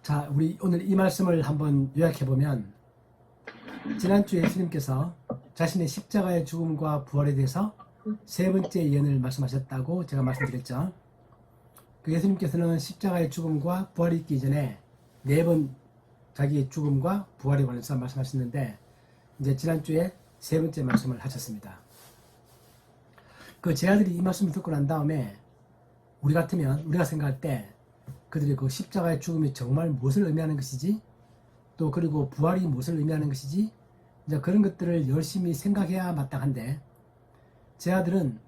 자, 우리 오늘 이 말씀을 한번 요약해보면, 지난주에 예수님께서 자신의 십자가의 죽음과 부활에 대해서 세 번째 예언을 말씀하셨다고 제가 말씀드렸죠. 그 예수님께서는 십자가의 죽음과 부활이 있기 전에 네 번 자기의 죽음과 부활에 관해서 말씀하셨는데, 이제 지난주에 세 번째 말씀을 하셨습니다. 그 제 아들이 이 말씀을 듣고 난 다음에 우리 같으면, 우리가 생각할 때 그들이 그 십자가의 죽음이 정말 무엇을 의미하는 것이지, 또 그리고 부활이 무엇을 의미하는 것이지, 이제 그런 것들을 열심히 생각해야 마땅한데, 제 아들은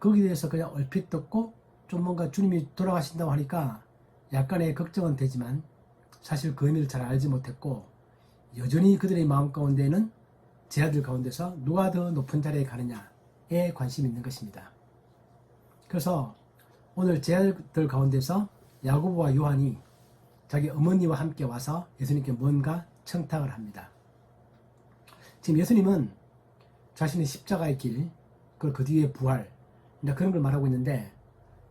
거기에 대해서 그냥 얼핏 듣고 좀 뭔가 주님이 돌아가신다고 하니까 약간의 걱정은 되지만 사실 그 의미를 잘 알지 못했고, 여전히 그들의 마음 가운데에는 제 아들 가운데서 누가 더 높은 자리에 가느냐에 관심이 있는 것입니다. 그래서 오늘 제 아들 가운데서 야고보와 요한이 자기 어머니와 함께 와서 예수님께 뭔가 청탁을 합니다. 지금 예수님은 자신의 십자가의 길, 그 뒤에 부활, 그런 걸 말하고 있는데,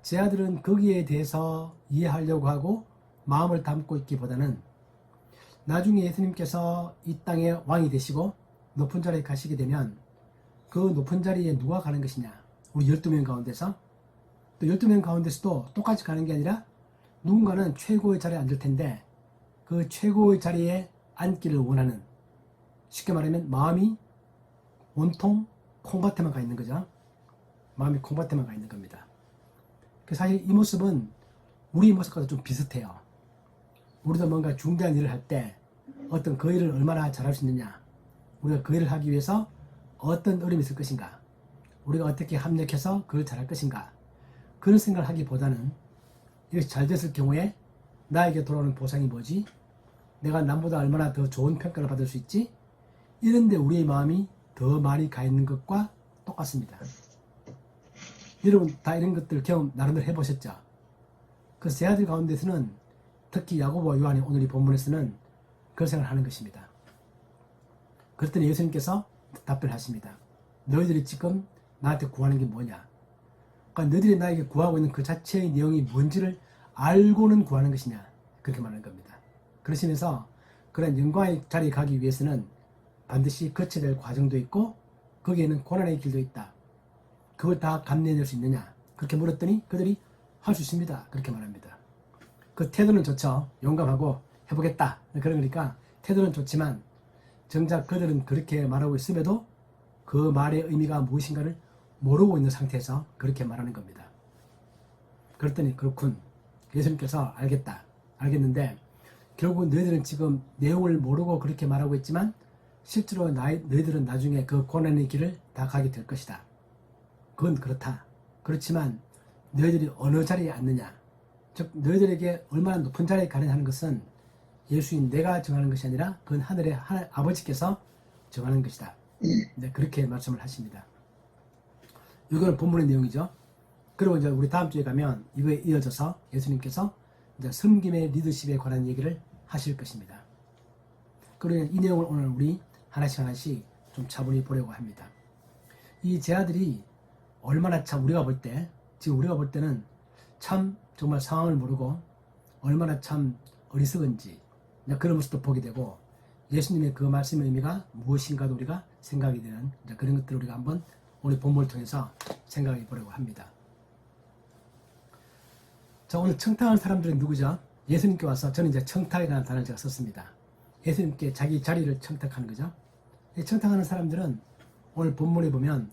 제 아들은 거기에 대해서 이해하려고 하고 마음을 담고 있기보다는 나중에 예수님께서 이 땅의 왕이 되시고 높은 자리에 가시게 되면 그 높은 자리에 누가 가는 것이냐, 우리 12명 가운데서, 또 12명 가운데서도 똑같이 가는 게 아니라 누군가는 최고의 자리에 앉을 텐데, 그 최고의 자리에 앉기를 원하는, 쉽게 말하면 마음이 온통 콩밭에만 가 있는 거죠. 마음이 콩밭에만 가 있는 겁니다. 사실 이 모습은 우리 모습과도 좀 비슷해요. 우리도 뭔가 중대한 일을 할 때 어떤 그 일을 얼마나 잘할 수 있느냐, 우리가 그 일을 하기 위해서 어떤 어려움이 있을 것인가, 우리가 어떻게 합력해서 그걸 잘할 것인가, 그런 생각을 하기보다는 이것이 잘 됐을 경우에 나에게 돌아오는 보상이 뭐지? 내가 남보다 얼마나 더 좋은 평가를 받을 수 있지? 이런데 우리의 마음이 더 많이 가 있는 것과 똑같습니다. 여러분 다 이런 것들 경험 나름대로 해보셨죠? 그래서 제 아들 가운데서는 특히 야고보와 요한이 오늘 이 본문에서는 그런 생각을 하는 것입니다. 그랬더니 예수님께서 답변하십니다. 너희들이 지금 나한테 구하는 게 뭐냐? 그러니까 너희들이 나에게 구하고 있는 그 자체의 내용이 뭔지를 알고는 구하는 것이냐, 그렇게 말하는 겁니다. 그러시면서 그런 영광의 자리에 가기 위해서는 반드시 거쳐야 될 과정도 있고 거기에는 고난의 길도 있다. 그걸 다 감내해낼 수 있느냐, 그렇게 물었더니 그들이 할 수 있습니다, 그렇게 말합니다. 그 태도는 좋죠. 용감하고 해보겠다, 그런 거니까 태도는 좋지만 정작 그들은 그렇게 말하고 있음에도 그 말의 의미가 무엇인가를 모르고 있는 상태에서 그렇게 말하는 겁니다. 그랬더니 그렇군, 예수님께서 알겠다, 알겠는데 결국 너희들은 지금 내용을 모르고 그렇게 말하고 있지만 실제로 너희들은 나중에 그 고난의 길을 다 가게 될 것이다. 그건 그렇다. 그렇지만 너희들이 어느 자리에 앉느냐, 즉 너희들에게 얼마나 높은 자리에 가느냐 하는 것은 예수인 내가 정하는 것이 아니라 그건 하늘의 아버지께서 정하는 것이다. 네, 그렇게 말씀을 하십니다. 이거는 본문의 내용이죠. 그리고 이제 우리 다음 주에 가면 이거에 이어져서 예수님께서 이제 섬김의 리더십에 관한 얘기를 하실 것입니다. 그러면 이 내용을 오늘 우리 하나씩 좀 차분히 보려고 합니다. 이 제 아들이 얼마나 참 우리가 볼 때, 지금 우리가 볼 때는 참 정말 상황을 모르고 얼마나 참 어리석은지 그런 모습도 보게 되고, 예수님의 그 말씀의 의미가 무엇인가도 우리가 생각이 되는 그런 것들을 우리가 한번 오늘 본문을 통해서 생각해 보려고 합니다. 자, 오늘 청탁하는 사람들은 누구죠? 예수님께 와서, 저는 이제 청탁이라는 단어를 제가 썼습니다. 예수님께 자기 자리를 청탁하는 거죠. 이 청탁하는 사람들은 오늘 본문에 보면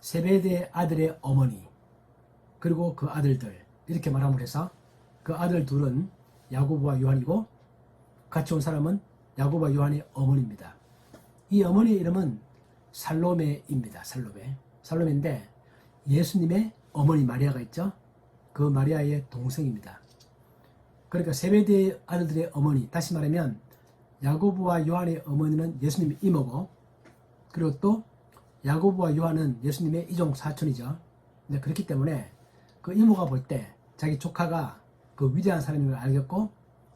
세베대의 아들의 어머니, 그리고 그 아들들, 이렇게 말함을 해서 그 아들 둘은 야고보와 요한이고 같이 온 사람은 야고보와 요한의 어머니입니다. 이 어머니의 이름은 살로메입니다. 살로메인데 예수님의 어머니 마리아가 있죠. 그 마리아의 동생입니다. 그러니까 세베대의 아들들의 어머니, 다시 말하면 야고보와 요한의 어머니는 예수님의 이모고, 그리고 또 야고보와 요한은 예수님의 이종 사촌이죠. 그렇기 때문에 그 이모가 볼 때 자기 조카가 그 위대한 사람인 걸 알겠고,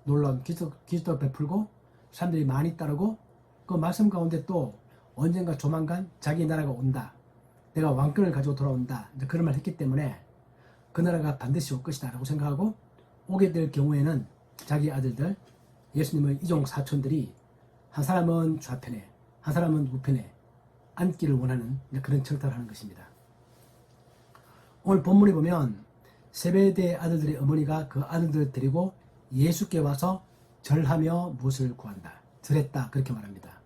놀라운 기적도 베풀고 사람들이 많이 따르고, 그 말씀 가운데 또 언젠가 조만간 자기 나라가 온다, 내가 왕권을 가지고 돌아온다, 그런 말 했기 때문에 그 나라가 반드시 올 것이다 라고 생각하고, 오게 될 경우에는 자기 아들들, 예수님의 이종 사촌들이 한 사람은 좌편에 한 사람은 우편에 앉기를 원하는 그런 청탁을 하는 것입니다. 오늘 본문에 보면 세베대 아들들의 어머니가 그 아들들을 데리고 예수께 와서 절하며 무엇을 구한다. 절했다 그렇게 말합니다.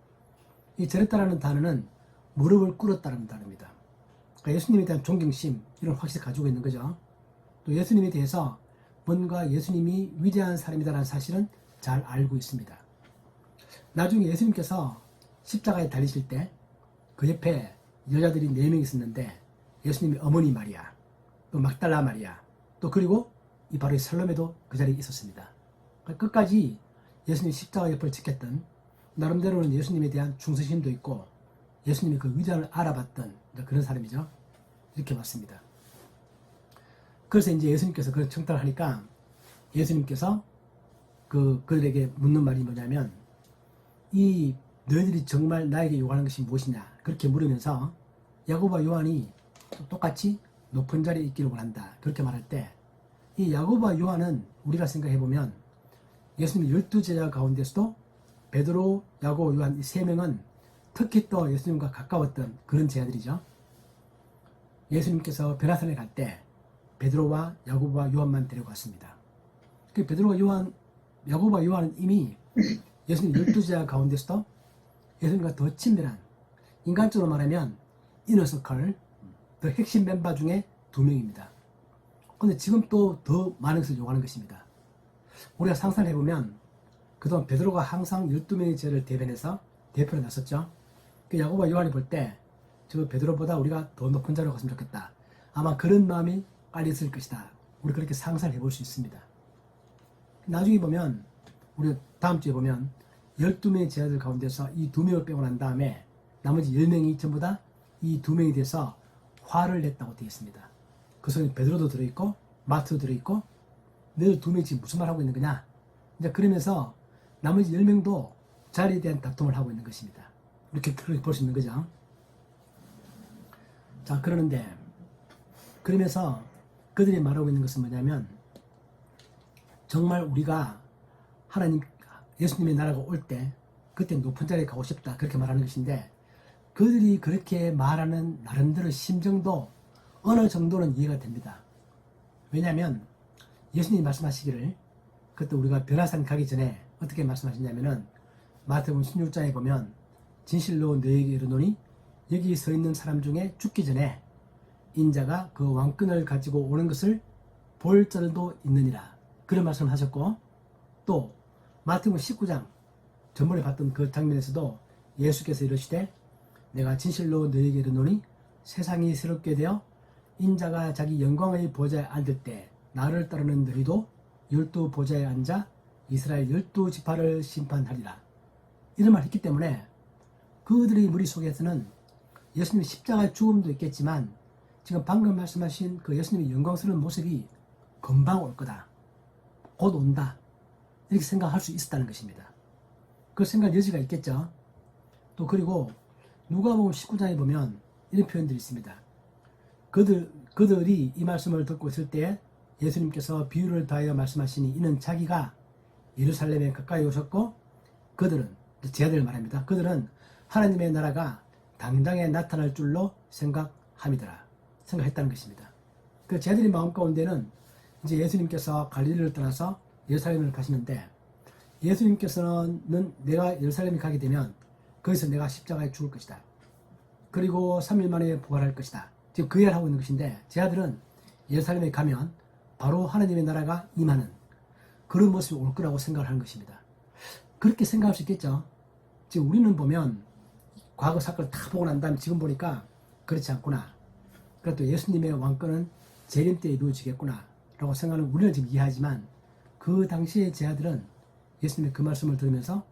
이 절했다라는 단어는 무릎을 꿇었다는 단어입니다. 그러니까 예수님에 대한 존경심 이런 확실히 가지고 있는 거죠. 또 예수님에 대해서 뭔가 예수님이 위대한 사람이다라는 사실은 잘 알고 있습니다. 나중에 예수님께서 십자가에 달리실 때 그 옆에 여자들이 4명 있었는데 예수님의 어머니 마리아, 또 막달라 마리아, 또 그리고 이 바로 이 살로메도 그 자리에 있었습니다. 그러니까 끝까지 예수님 십자가 옆을 지켰던 나름대로는 예수님에 대한 충성심도 있고 예수님의 그 위대함을 알아봤던 그런 사람이죠. 이렇게 봤습니다. 그래서 이제 예수님께서 그런 청탁을 하니까 예수님께서 그들에게 묻는 말이 뭐냐면 이 너희들이 정말 나에게 요구하는 것이 무엇이냐 그렇게 물으면서 야고보와 요한이 똑같이 높은 자리에 있기를 원한다 그렇게 말할 때 이 야고보와 요한은 우리가 생각해보면 예수님 12제자 가운데서도 베드로, 야고보, 요한 이 3명은 특히 또 예수님과 가까웠던 그런 제자들이죠. 예수님께서 베라산에 갈 때 베드로와 야고보와 요한만 데려갔습니다. 그 베드로와 요한, 야고보와 요한은 이미 예수님 12제자 가운데서도 예수님과 더 친밀한 인간적으로 말하면 이너서클 더 핵심 멤버 중에 2명입니다. 그런데 지금 또 더 많은 것을 요구하는 것입니다. 우리가 상상을 해보면 그동안 베드로가 항상 12명의 제자를 대변해서 대표로 나섰죠. 그 야고보와 요한이 볼 때 저 베드로보다 우리가 더 높은 자리로 갔으면 좋겠다. 아마 그런 마음이 빨리 있을 것이다. 우리 그렇게 상상을 해볼 수 있습니다. 나중에 보면 우리 다음 주에 보면 12명의 제자들 가운데서 이 2명을 빼고 난 다음에 나머지 10명이 전부 다 이 2명에 대해서 화를 냈다고 되어 있습니다. 그 속에 베드로도 들어있고 마트도 들어있고 너희들 2명이 지금 무슨 말 하고 있는 거냐 이제 그러면서 나머지 10명도 자리에 대한 다툼을 하고 있는 것입니다. 이렇게 볼 수 있는 거죠. 자, 그러면서 그들이 말하고 있는 것은 뭐냐면 정말 우리가 하나님 예수님의 나라가 올 때 그때 높은 자리에 가고 싶다 그렇게 말하는 것인데 그들이 그렇게 말하는 나름대로 심정도 어느 정도는 이해가 됩니다. 왜냐하면 예수님이 말씀하시기를 그때 우리가 변화산 가기 전에 어떻게 말씀하셨냐면은 마태복음 16장에 보면 진실로 너희에게 이르노니 여기 서 있는 사람 중에 죽기 전에 인자가 그 왕권을 가지고 오는 것을 볼 자들도 있느니라 그런 말씀을 하셨고 또 마태복음 19장 전번에 봤던 그 장면에서도 예수께서 이르시되 내가 진실로 너희에게 이르노니 세상이 새롭게 되어 인자가 자기 영광의 보좌에 앉을 때 나를 따르는 너희도 12 보좌에 앉아 이스라엘 12지파를 심판하리라 이런 말을 했기 때문에 그들의 머릿속에서는 예수님의 십자가의 죽음도 있겠지만 지금 방금 말씀하신 그 예수님의 영광스러운 모습이 금방 올 거다 곧 온다 이렇게 생각할 수 있었다는 것입니다. 그 생각 여지가 있겠죠. 또 그리고 누가복음 19장에 보면 이런 표현들이 있습니다. 그들이 이 말씀을 듣고 있을 때 예수님께서 비유를 다하여 말씀하시니 이는 자기가 예루살렘에 가까이 오셨고 그들은 제자들을 말합니다. 그들은 하나님의 나라가 당장에 나타날 줄로 생각했다는 것입니다. 그 제자들의 마음 가운데는 이제 예수님께서 갈릴리를 떠나서 예루살렘을 가시는데 예수님께서는 내가 예루살렘에 가게 되면 거기서 내가 십자가에 죽을 것이다. 그리고 3일 만에 부활할 것이다. 지금 그 얘기를 하고 있는 것인데 제자들은 예루살렘에 가면 바로 하나님의 나라가 임하는 그런 모습이 올 거라고 생각을 하는 것입니다. 그렇게 생각할 수 있겠죠. 지금 우리는 보면 과거 사건을 다 보고 난 다음에 지금 보니까 그렇지 않구나. 그래도 예수님의 왕권은 재림 때 이루어지겠구나 라고 생각하는 우리는 지금 이해하지만 그 당시의 제자들은 예수님의 그 말씀을 들으면서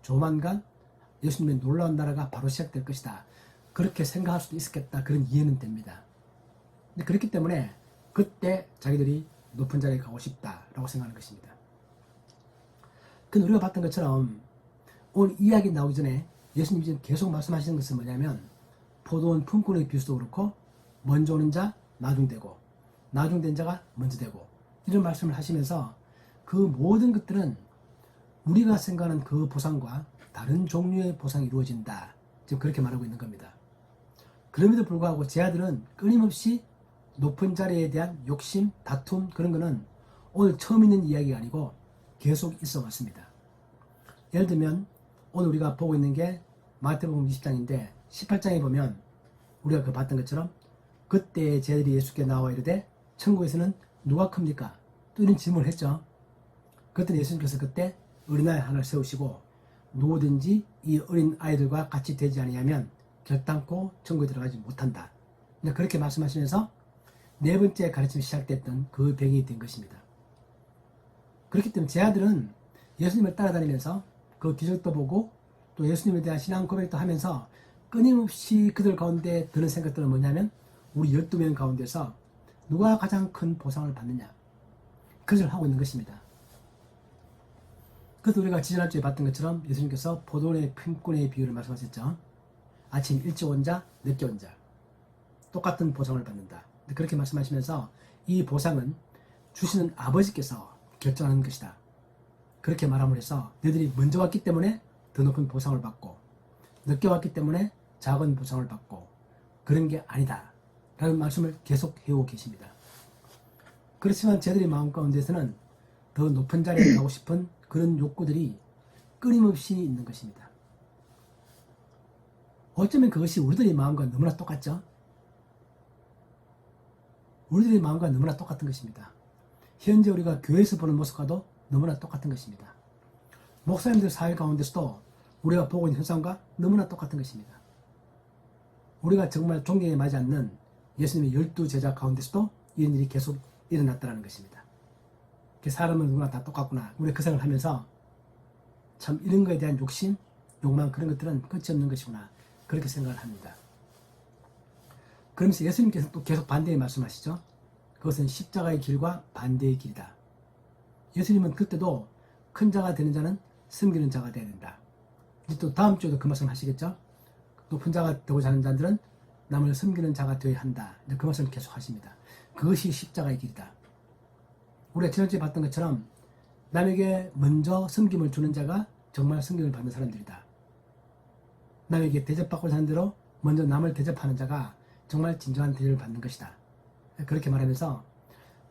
조만간 예수님의 놀라운 나라가 바로 시작될 것이다. 그렇게 생각할 수도 있었겠다. 그런 이해는 됩니다. 근데 그렇기 때문에 그때 자기들이 높은 자리에 가고 싶다라고 생각하는 것입니다. 근데 우리가 봤던 것처럼 오늘 이야기 나오기 전에 예수님이 지금 계속 말씀하시는 것은 뭐냐면 포도원 품꾼의 비유도 그렇고 먼저 오는 자 나중되고 나중된 자가 먼저 되고 이런 말씀을 하시면서 그 모든 것들은 우리가 생각하는 그 보상과 다른 종류의 보상이 이루어진다. 지금 그렇게 말하고 있는 겁니다. 그럼에도 불구하고 제 아들은 끊임없이 높은 자리에 대한 욕심, 다툼 그런 거는 오늘 처음 있는 이야기가 아니고 계속 있어 왔습니다. 예를 들면 오늘 우리가 보고 있는 게 마태복음 20장인데 18장에 보면 우리가 그 봤던 것처럼 그때 쟤들이 예수께 나와 이르되 천국에서는 누가 큽니까? 또 이런 질문을 했죠. 그랬더니 예수님께서 그때 어린아이 하나를 세우시고 누구든지 이 어린 아이들과 같이 되지 아니하면 결단코 천국에 들어가지 못한다. 그렇게 말씀하시면서 네 번째 가르침이 시작됐던 그 배경이 된 것입니다. 그렇기 때문에 제 아들은 예수님을 따라다니면서 그 기적도 보고 또 예수님에 대한 신앙 고백도 하면서 끊임없이 그들 가운데 드는 생각들은 뭐냐면 우리 12명 가운데서 누가 가장 큰 보상을 받느냐 그것을 하고 있는 것입니다. 그것도 우리가 지난주에 봤던 것처럼 예수님께서 포도원의 품꾼의 비유를 말씀하셨죠. 아침 일찍 온 자, 늦게 온 자 똑같은 보상을 받는다. 그렇게 말씀하시면서 이 보상은 주시는 아버지께서 결정하는 것이다. 그렇게 말함을 해서 너희들이 먼저 왔기 때문에 더 높은 보상을 받고 늦게 왔기 때문에 작은 보상을 받고 그런 게 아니다. 라는 말씀을 계속 해오고 계십니다. 그렇지만 저희들의 마음 가운데서는 더 높은 자리에 가고 싶은 그런 욕구들이 끊임없이 있는 것입니다. 어쩌면 그것이 우리들의 마음과 너무나 똑같죠? 우리들의 마음과 너무나 똑같은 것입니다. 현재 우리가 교회에서 보는 모습과도 너무나 똑같은 것입니다. 목사님들 사회 가운데서도 우리가 보고 있는 현상과 너무나 똑같은 것입니다. 우리가 정말 존경에 맞지 않는 예수님의 12제자 가운데서도 이런 일이 계속 일어났다는 것입니다. 사람은 누구나 다 똑같구나. 우리가 그 생각을 하면서 참 이런 거에 대한 욕심, 욕망 그런 것들은 끝이 없는 것이구나. 그렇게 생각을 합니다. 그러면서 예수님께서 또 계속 반대의 말씀하시죠. 그것은 십자가의 길과 반대의 길이다. 예수님은 그때도 큰 자가 되는 자는 섬기는 자가 되어야 된다. 이제 또 다음 주에도 그 말씀 하시겠죠. 높은 자가 되고자 하는 자들은 남을 섬기는 자가 되어야 한다. 그 말씀을 계속 하십니다. 그것이 십자가의 길이다. 우리가 지난주에 봤던 것처럼 남에게 먼저 섬김을 주는 자가 정말 섬김을 받는 사람들이다. 남에게 대접받고자 하는 대로 먼저 남을 대접하는 자가 정말 진정한 대접을 받는 것이다. 그렇게 말하면서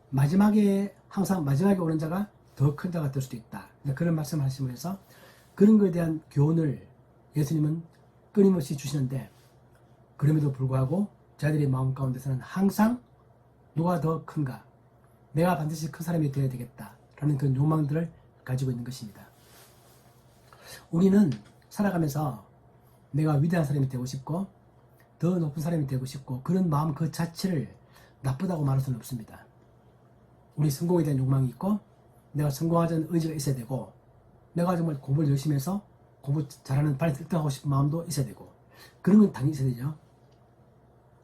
마지막에 항상 마지막에 오는 자가 더 큰 자가 될 수도 있다. 그런 말씀을 하시면서 그런 것에 대한 교훈을 예수님은 끊임없이 주시는데 그럼에도 불구하고 자들의 마음 가운데서는 항상 누가 더 큰가? 내가 반드시 큰 사람이 되어야 되겠다. 라는 그런 욕망들을 가지고 있는 것입니다. 우리는 살아가면서 내가 위대한 사람이 되고 싶고 더 높은 사람이 되고 싶고 그런 마음 그 자체를 나쁘다고 말할 수는 없습니다. 우리 성공에 대한 욕망이 있고 내가 성공하자는 의지가 있어야 되고 내가 정말 공부를 열심히 해서 공부 잘하는 빨리 1등하고 싶은 마음도 있어야 되고 그런 건 당연히 있어야 되죠.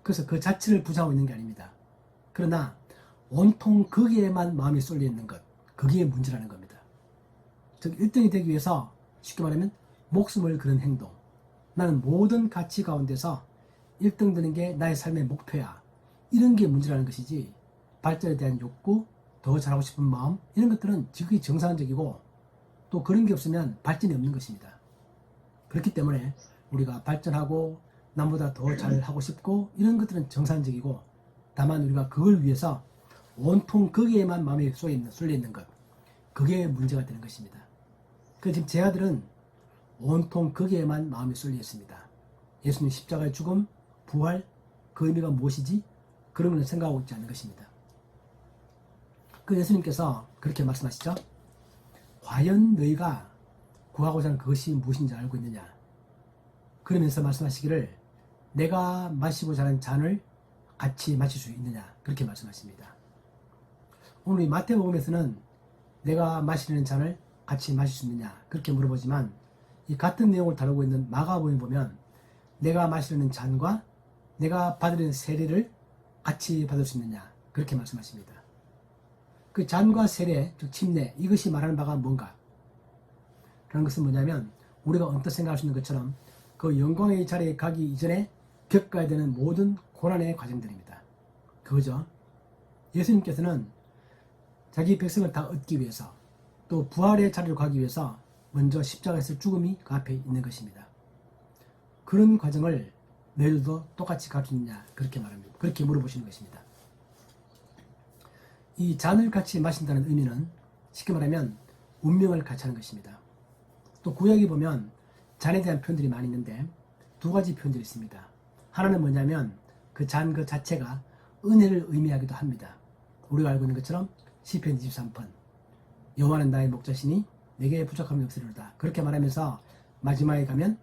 그래서 그 자체를 부정하고 있는 게 아닙니다. 그러나 온통 거기에만 마음이 쏠려 있는 것 거기에 문제라는 겁니다. 즉 1등이 되기 위해서 쉽게 말하면 목숨을 그런 행동 나는 모든 가치 가운데서 1등 되는 게 나의 삶의 목표야. 이런 게 문제라는 것이지 발전에 대한 욕구, 더 잘하고 싶은 마음 이런 것들은 지극히 정상적이고 또 그런 게 없으면 발전이 없는 것입니다. 그렇기 때문에 우리가 발전하고 남보다 더 잘하고 싶고 이런 것들은 정상적이고 다만 우리가 그걸 위해서 온통 거기에만 마음이 쏠려 있는 것 그게 문제가 되는 것입니다. 그래서 지금 제 아들은 온통 거기에만 마음이 쏠려 있습니다. 예수님 십자가의 죽음, 부활 그 의미가 무엇이지? 그런 걸 생각하고 있지 않는 것입니다. 그 예수님께서 그렇게 말씀하시죠. 과연 너희가 구하고자 하는 그것이 무엇인지 알고 있느냐? 그러면서 말씀하시기를 내가 마시고자 하는 잔을 같이 마실 수 있느냐? 그렇게 말씀하십니다. 오늘 이 마태복음에서는 내가 마시려는 잔을 같이 마실 수 있느냐? 그렇게 물어보지만 이 같은 내용을 다루고 있는 마가복음에 보면 내가 마시려는 잔과 내가 받으려는 세례를 같이 받을 수 있느냐? 그렇게 말씀하십니다. 그 잔과 세례, 즉 침례 이것이 말하는 바가 뭔가? 라는 것은 뭐냐면 우리가 언뜻 생각할 수 있는 것처럼 그 영광의 자리에 가기 이전에 겪어야 되는 모든 고난의 과정들입니다. 그거죠. 예수님께서는 자기 백성을 다 얻기 위해서 또 부활의 자리로 가기 위해서 먼저 십자가에서 죽음이 그 앞에 있는 것입니다. 그런 과정을 너희들도 똑같이 갈 수 있느냐 그렇게 말합니다. 그렇게 물어보시는 것입니다. 이 잔을 같이 마신다는 의미는 쉽게 말하면 운명을 같이 하는 것입니다. 또 구약에 보면 잔에 대한 표현들이 많이 있는데 두 가지 표현들이 있습니다. 하나는 뭐냐면 그 잔 그 자체가 은혜를 의미하기도 합니다. 우리가 알고 있는 것처럼 시편 23편 여호와는 나의 목자시니 내게 부족함이 없으리로다. 그렇게 말하면서 마지막에 가면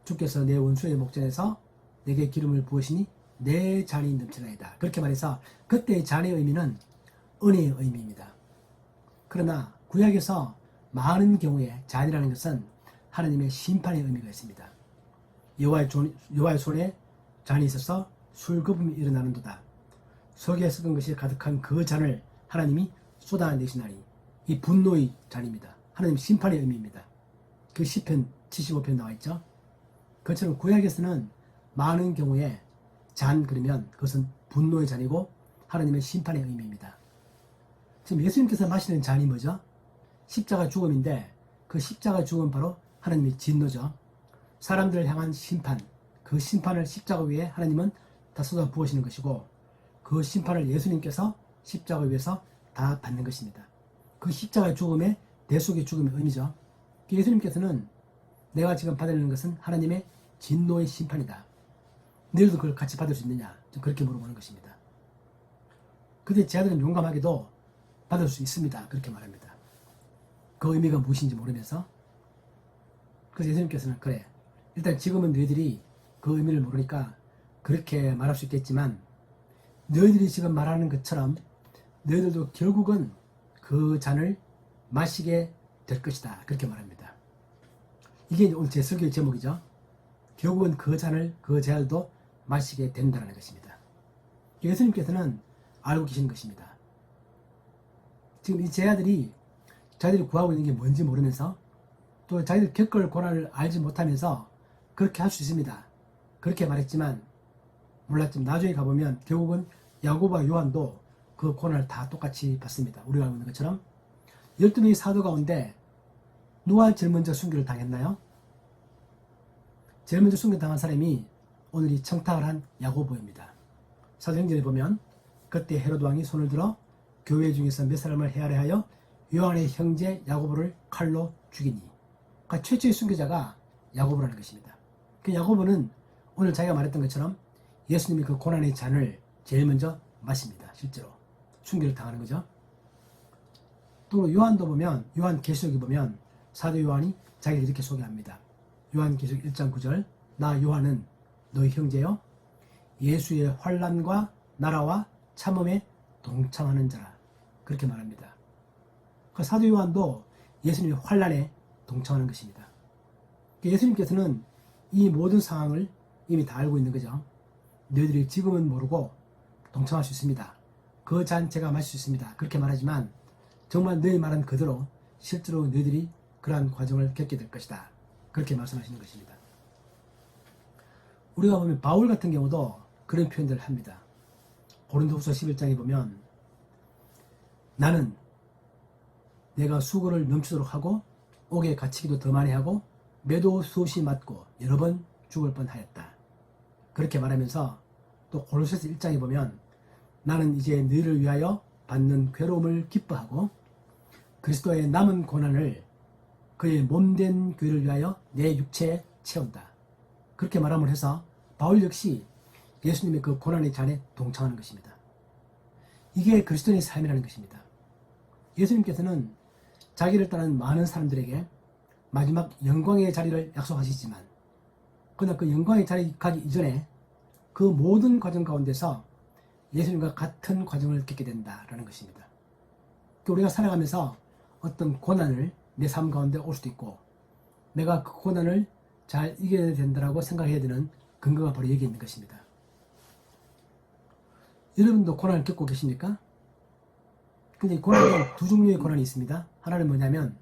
주께서 내 원수의 목전에서 내게 기름을 부으시니 내 잔이 넘치나이다. 그렇게 말해서 그때의 잔의 의미는 은혜의 의미입니다. 그러나 구약에서 많은 경우에 잔이라는 것은 하나님의 심판의 의미가 있습니다. 여호와의 손에 잔이 있어서 술거품이 일어나는도다. 석에 섞은 것이 가득한 그 잔을 하나님이 쏟아내시나니 이 분노의 잔입니다. 하나님 심판의 의미입니다. 그 시편 75편 나와 있죠. 그처럼 구약에서는 많은 경우에 잔 그러면 그것은 분노의 잔이고 하나님의 심판의 의미입니다. 지금 예수님께서 마시는 잔이 뭐죠? 십자가 죽음인데 그 십자가 죽음은 바로 하나님의 진노죠. 사람들을 향한 심판, 그 심판을 십자가 위에 하나님은 다 쏟아 부으시는 것이고 그 심판을 예수님께서 십자가 위에서 다 받는 것입니다. 그 십자가의 죽음의 대속의 죽음의 의미죠. 예수님께서는 내가 지금 받는 것은 하나님의 진노의 심판이다. 너희도 그걸 같이 받을 수 있느냐? 그렇게 물어보는 것입니다. 그런데 제 아들은 용감하게도 받을 수 있습니다. 그렇게 말합니다. 그 의미가 무엇인지 모르면서 그래서 예수님께서는 그래 일단 지금은 너희들이 그 의미를 모르니까 그렇게 말할 수 있겠지만 너희들이 지금 말하는 것처럼 너희들도 결국은 그 잔을 마시게 될 것이다. 그렇게 말합니다. 이게 오늘 제 설교의 제목이죠. 결국은 그 잔을 그 제알도 마시게 된다는 것입니다. 예수님께서는 알고 계신 것입니다. 지금 이 제자들이 자기들이 구하고 있는 게 뭔지 모르면서 또 자기들 겪을 고난을 알지 못하면서 그렇게 할 수 있습니다. 그렇게 말했지만 몰랐지만 나중에 가보면 결국은 야고보와 요한도 그 고난을 다 똑같이 받습니다. 우리가 알고 있는 것처럼 12명의 사도 가운데 누가 제일 먼저 순교를 당했나요? 제일 먼저 순교당한 사람이 오늘 이 청탁을 한 야고보입니다. 사도행전에 보면 그때 헤로드 왕이 손을 들어 교회 중에서 몇 사람을 헤아려 하여 요한의 형제 야고보를 칼로 죽이니 그러니까 최초의 순교자가 야고보라는 것입니다. 그 야고보는 오늘 자기가 말했던 것처럼 예수님이 그 고난의 잔을 제일 먼저 마십니다. 실제로 순교를 당하는 거죠. 또 요한도 보면 요한계시록에 보면 사도 요한이 자기를 이렇게 소개합니다. 요한계시록 1장 9절 나 요한은 너희 형제여 예수의 환난과 나라와 참음에 동참하는 자라 그렇게 말합니다. 그 사도 요한도 예수님의 환난에 동참하는 것입니다. 예수님께서는 이 모든 상황을 이미 다 알고 있는 거죠. 너희들이 지금은 모르고 동참할 수 있습니다. 그 잔 제가 마실 수 있습니다. 그렇게 말하지만 정말 너희 말한 그대로 실제로 너희들이 그러한 과정을 겪게 될 것이다. 그렇게 말씀하시는 것입니다. 우리가 보면 바울 같은 경우도 그런 표현들을 합니다. 고린도후서 11장에 보면 나는 내가 수고를 넘치도록 하고 옥에 갇히기도 더 많이 하고 매도 수없이 맞고 여러 번 죽을 뻔하였다. 그렇게 말하면서 또 골로새서 1장에 보면 나는 이제 너희를 위하여 받는 괴로움을 기뻐하고 그리스도의 남은 고난을 그의 몸된 교회를 위하여 내 육체에 채운다. 그렇게 말함을 해서 바울 역시 예수님의 그 고난의 잔에 동참하는 것입니다. 이게 그리스도인의 삶이라는 것입니다. 예수님께서는 자기를 따르는 많은 사람들에게 마지막 영광의 자리를 약속하시지만 그러나 그 영광의 자리 가기 이전에 그 모든 과정 가운데서 예수님과 같은 과정을 겪게 된다라는 것입니다. 우리가 살아가면서 어떤 고난을 내 삶 가운데 올 수도 있고 내가 그 고난을 잘 이겨야 된다고 생각해야 되는 근거가 바로 여기 있는 것입니다. 여러분도 고난을 겪고 계십니까? 근데 고난은 두 종류의 고난이 있습니다. 하나는 뭐냐면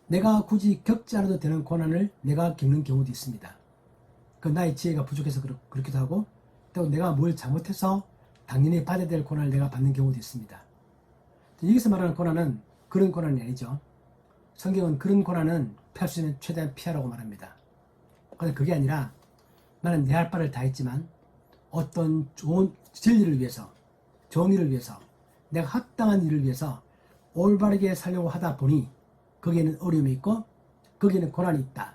내가 굳이 겪지 않아도 되는 고난을 내가 겪는 경우도 있습니다. 그 나의 지혜가 부족해서 그렇기도 하고 또 내가 뭘 잘못해서 당연히 받아야 될 고난을 내가 받는 경우도 있습니다. 여기서 말하는 고난은 그런 고난이 아니죠. 성경은 그런 고난은 피할 수 있는 최대한 피하라고 말합니다. 그런데 그게 아니라 나는 내 할 바를 다 했지만 어떤 좋은 진리를 위해서, 정의를 위해서, 내가 합당한 일을 위해서 올바르게 살려고 하다 보니 거기에는 어려움이 있고 거기에는 고난이 있다.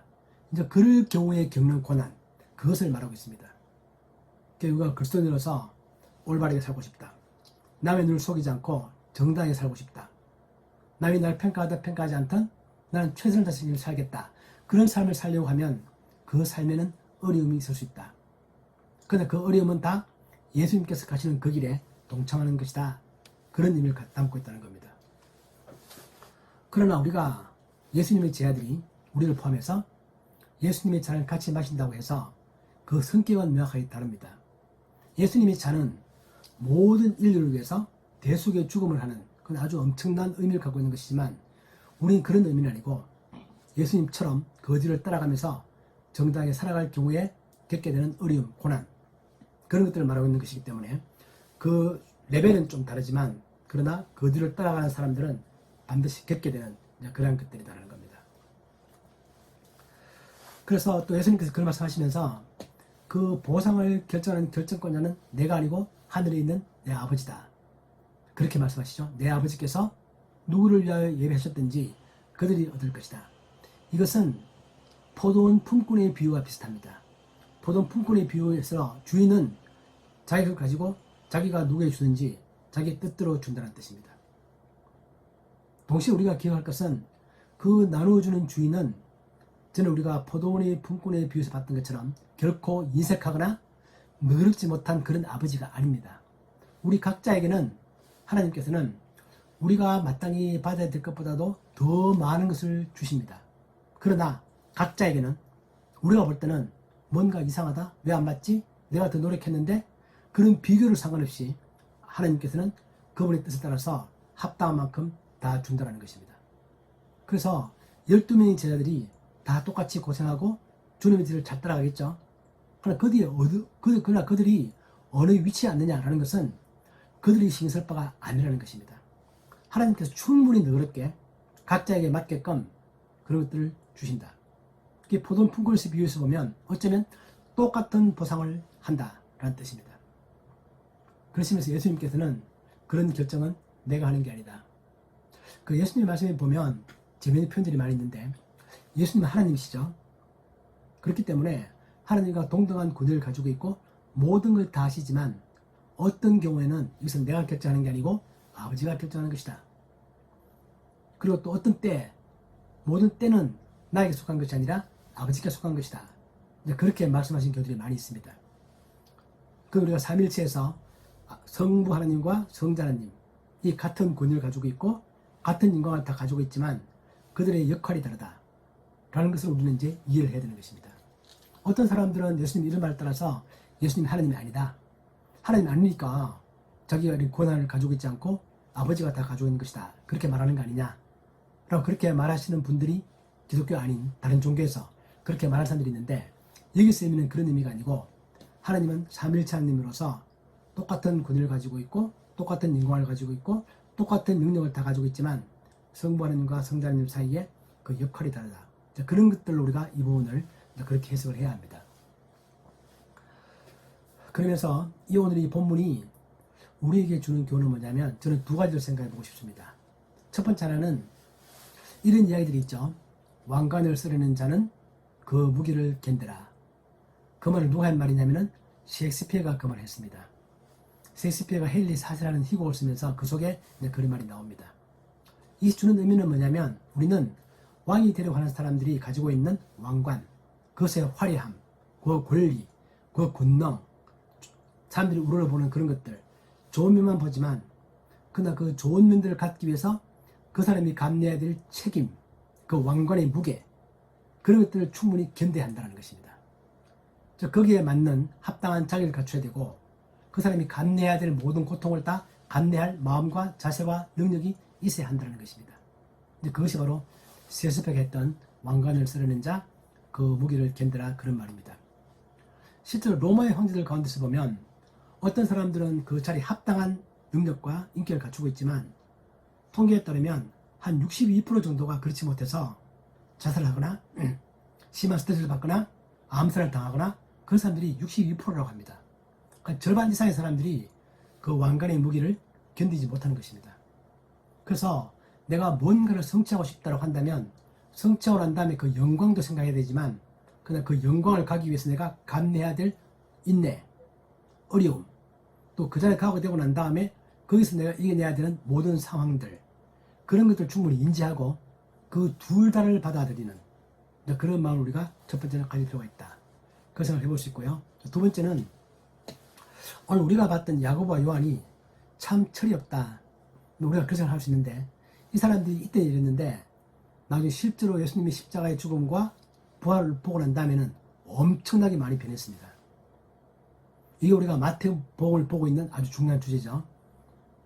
이제 그럴 경우에 겪는 고난, 그것을 말하고 있습니다. 우리가 그리스도인으로서 올바르게 살고 싶다. 남의 눈을 속이지 않고 정당하게 살고 싶다. 남이 날 평가하든 평가하지 않든 나는 최선을 다해서 살겠다. 그런 삶을 살려고 하면 그 삶에는 어려움이 있을 수 있다. 그런데 그 어려움은 다 예수님께서 가시는 그 길에 동참하는 것이다. 그런 의미를 담고 있다는 겁니다. 그러나 우리가 예수님의 제자들이 우리를 포함해서 예수님의 잔을 같이 마신다고 해서 그 성격은 명확하게 다릅니다. 예수님의 잔은 모든 인류를 위해서 대속의 죽음을 하는 그건 아주 엄청난 의미를 갖고 있는 것이지만 우리는 그런 의미는 아니고 예수님처럼 그 뒤를 따라가면서 정당하게 살아갈 경우에 겪게 되는 어려움, 고난 그런 것들을 말하고 있는 것이기 때문에 그 레벨은 좀 다르지만 그러나 그 뒤를 따라가는 사람들은 반드시 겪게 되는 그러한 것들이라는 겁니다. 그래서 또 예수님께서 그런 말씀하시면서 그 보상을 결정하는 결정권자는 내가 아니고 하늘에 있는 내 아버지다. 그렇게 말씀하시죠. 내 아버지께서 누구를 위하여 예배하셨든지 그들이 얻을 것이다. 이것은 포도원 품꾼의 비유와 비슷합니다. 포도원 품꾼의 비유에서 주인은 자기를 가지고 자기가 누구에게 주든지 자기 뜻대로 준다는 뜻입니다. 동시에 우리가 기억할 것은 그 나누어주는 주인은 저는 우리가 포도원의 품꾼의 비유에서 봤던 것처럼 결코 인색하거나 너그럽지 못한 그런 아버지가 아닙니다. 우리 각자에게는 하나님께서는 우리가 마땅히 받아야 될 것보다도 더 많은 것을 주십니다. 그러나 각자에게는 우리가 볼 때는 뭔가 이상하다? 왜 안 받지? 내가 더 노력했는데 그런 비교를 상관없이 하나님께서는 그분의 뜻에 따라서 합당한 만큼 다 준다는 것입니다. 그래서 12명의 제자들이 다 똑같이 고생하고 주님의 뒤를 잘 따라가겠죠. 그러나 그들이 어느 위치에 앉느냐라는 것은 그들이 신경 쓸 바가 아니라는 것입니다. 하나님께서 충분히 너그럽게 각자에게 맞게끔 그런 것들을 주신다. 이게 포도원 품꾼을 비유해서 보면 어쩌면 똑같은 보상을 한다라는 뜻입니다. 그러시면서 예수님께서는 그런 결정은 내가 하는 게 아니다. 그 예수님 말씀에 보면 재미있는 표현들이 많이 있는데 예수님은 하나님이시죠. 그렇기 때문에 하나님과 동등한 권위를 가지고 있고 모든 걸 다 하시지만 어떤 경우에는 이것은 내가 결정하는 게 아니고 아버지가 결정하는 것이다. 그리고 또 어떤 때 모든 때는 나에게 속한 것이 아니라 아버지께 속한 것이다. 그렇게 말씀하신 경우들이 많이 있습니다. 그 우리가 삼일체에서 성부 하나님과 성자 하나님 이 같은 권위를 가지고 있고 같은 인간을 다 가지고 있지만 그들의 역할이 다르다. 라는 것을 우리는 이제 이해를 해야 되는 것입니다. 어떤 사람들은 예수님 이런 말을 따라서 예수님이 하나님이 아니다. 하나님이 아니니까 자기가 이런 권한을 가지고 있지 않고 아버지가 다 가지고 있는 것이다. 그렇게 말하는 거 아니냐. 라고 그렇게 말하시는 분들이 기독교 아닌 다른 종교에서 그렇게 말하는 사람들이 있는데 여기서 의미는 그런 의미가 아니고 하나님은 삼일체 하나님으로서 똑같은 권위를 가지고 있고 똑같은 인권을 가지고 있고 똑같은 능력을 다 가지고 있지만 성부 하나님과 성자 하나님 사이에 그 역할이 다르다. 그런 것들로 우리가 이 부분을 그렇게 해석을 해야 합니다. 그러면서 이 오늘 이 본문이 우리에게 주는 교훈은 뭐냐면 저는 두 가지를 생각해 보고 싶습니다. 첫 번째 하나는 이런 이야기들이 있죠. 왕관을 쓰려는 자는 그 무기를 견뎌라. 그 말을 누가 한 말이냐면은 셰익스피어가 그 말을 했습니다. 셰익스피어가 헨리 4세라는 희곡을 쓰면서 그 속에 그런 말이 나옵니다. 이 주는 의미는 뭐냐면 우리는 왕이 되려고 하는 사람들이 가지고 있는 왕관, 그것의 화려함, 그 권리, 그 권능, 사람들이 우러러보는 그런 것들, 좋은 면만 보지만 그러나 그 좋은 면들을 갖기 위해서 그 사람이 감내해야 될 책임, 그 왕관의 무게, 그런 것들을 충분히 견뎌야 한다는 것입니다. 거기에 맞는 합당한 자기를 갖춰야 되고 그 사람이 감내해야 될 모든 고통을 다 감내할 마음과 자세와 능력이 있어야 한다는 것입니다. 그것이 바로 셰익스피어가 했던 왕관을 쓰려는 자, 그 무기를 견뎌라 그런 말입니다. 실제로 로마의 황제들 가운데서 보면 어떤 사람들은 그 자리에 합당한 능력과 인격을 갖추고 있지만 통계에 따르면 한 62% 정도가 그렇지 못해서 자살을 하거나 심한 스트레스를 받거나 암살을 당하거나 그 사람들이 62%라고 합니다. 그러니까 절반 이상의 사람들이 그 왕관의 무기를 견디지 못하는 것입니다. 그래서 내가 뭔가를 성취하고 싶다고 한다면 성취하고 난 다음에 그 영광도 생각해야 되지만 그러나 그 영광을 가기 위해서 내가 감내해야 될 인내, 어려움, 또 그 자리에 가고 되고 난 다음에 거기서 내가 이겨내야 되는 모든 상황들, 그런 것들 충분히 인지하고 그 둘 다를 받아들이는 그런 마음을 우리가 첫 번째는 가질 필요가 있다. 그 생각을 해볼 수 있고요. 두 번째는 오늘 우리가 봤던 야고보와 요한이 참 철이 없다. 우리가 그 생각을 할 수 있는데 이 사람들이 이때 이랬는데 나중에 실제로 예수님의 십자가의 죽음과 부활을 보고 난 다음에는 엄청나게 많이 변했습니다. 이게 우리가 마태복음을 보고 있는 아주 중요한 주제죠.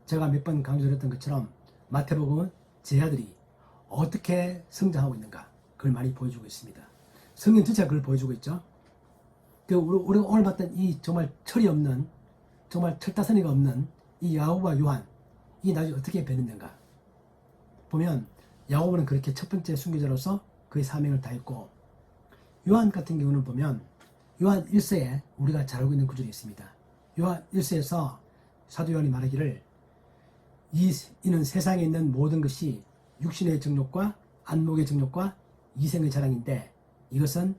제가 몇 번 강조드렸던 것처럼 마태복음은 제 아들이 어떻게 성장하고 있는가 그걸 많이 보여주고 있습니다. 성경 전체가 그걸 보여주고 있죠. 우리가 오늘 봤던 이 정말 철이 없는 정말 철다서니가 없는 이 야고보와 요한 이 나중에 어떻게 변했는가 보면 야고보는 그렇게 첫 번째 순교자로서 그의 사명을 다했고 요한 같은 경우는 보면 요한 1서에 우리가 잘 알고 있는 구절이 있습니다. 요한 1서에서 사도 요한이 말하기를 이는 세상에 있는 모든 것이 육신의 정욕과 안목의 정욕과 이생의 자랑인데 이것은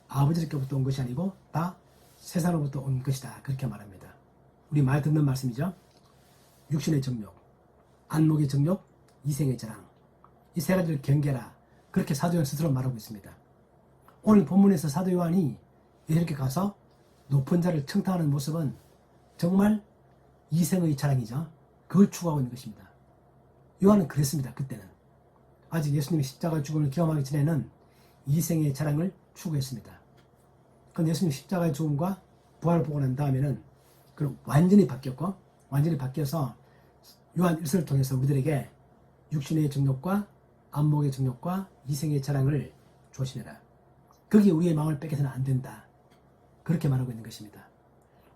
아버지께로부터 온 것이 아니고 다 세상으로부터 온 것이다. 그렇게 말합니다. 우리 말 듣는 말씀이죠. 육신의 정욕, 안목의 정욕, 이생의 자랑. 이 세 가지를 경계라. 그렇게 사도 요한 스스로 말하고 있습니다. 오늘 본문에서 사도 요한이 이렇게 가서 높은 자를 청탁하는 모습은 정말 이생의 자랑이죠. 그걸 추구하고 있는 것입니다. 요한은 그랬습니다. 그때는. 아직 예수님의 십자가 죽음을 경험하기 전에는 이생의 자랑을 추구했습니다. 그런데 예수님 십자가의 죽음과 부활을 보고 난 다음에는 그럼 완전히 바뀌었고 완전히 바뀌어서 요한 1서를 통해서 우리들에게 육신의 정욕과 안목의 정욕과 이생의 자랑을 조심해라. 거기에 우리의 마음을 뺏겨서는 안 된다. 그렇게 말하고 있는 것입니다.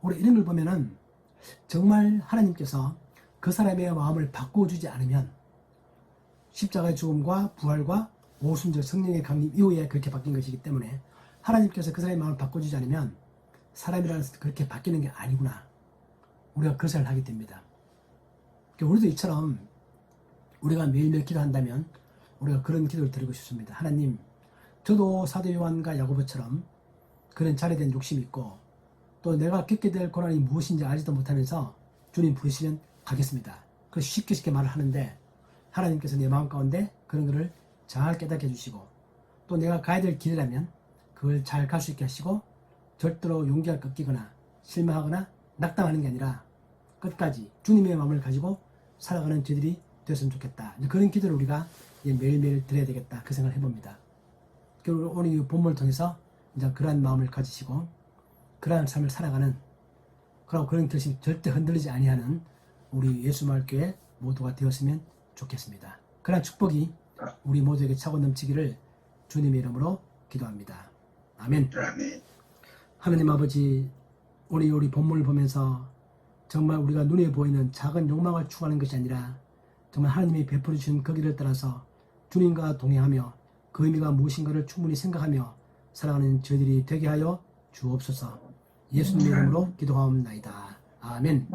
우리 이런 걸 보면은 정말 하나님께서 그 사람의 마음을 바꿔주지 않으면 십자가의 죽음과 부활과 오순절 성령의 강림 이후에 그렇게 바뀐 것이기 때문에 하나님께서 그 사람의 마음을 바꿔주지 않으면 사람이라는 그렇게 바뀌는 게 아니구나. 우리가 그 생각을 하게 됩니다. 우리도 이처럼 우리가 매일매일 기도한다면 우리가 그런 기도를 드리고 싶습니다. 하나님, 저도 사도 요한과 야고보처럼 그런 잘해된 욕심이 있고 또 내가 겪게 될 고난이 무엇인지 알지도 못하면서 주님 부르시면 가겠습니다. 그래서 쉽게 말을 하는데 하나님께서 내 마음 가운데 그런 것을 잘 깨닫게 해주시고 또 내가 가야 될 길이라면 그걸 잘 갈 수 있게 하시고 절대로 용기가 꺾이거나 실망하거나 낙담하는 게 아니라 끝까지 주님의 마음을 가지고 살아가는 저들이 됐으면 좋겠다. 그런 기도를 우리가 매일매일 드려야 되겠다. 그 생각을 해봅니다. 오늘 이 본문을 통해서 이제 그러한 마음을 가지시고 그러한 삶을 살아가는 그런 뜻이 절대 흔들리지 아니하는 우리 예수마을교회 모두가 되었으면 좋겠습니다. 그러한 축복이 우리 모두에게 차고 넘치기를 주님의 이름으로 기도합니다. 아멘. 하나님 아버지, 오늘 우리 본문을 보면서 정말 우리가 눈에 보이는 작은 욕망을 추구하는 것이 아니라 정말 하나님이 베풀어 주신 그 길을 따라서 주님과 동행하며 그 의미가 무엇인가를 충분히 생각하며 살아가는 저희들이 되게 하여 주옵소서. 예수님의 이름으로 기도하옵나이다. 아멘.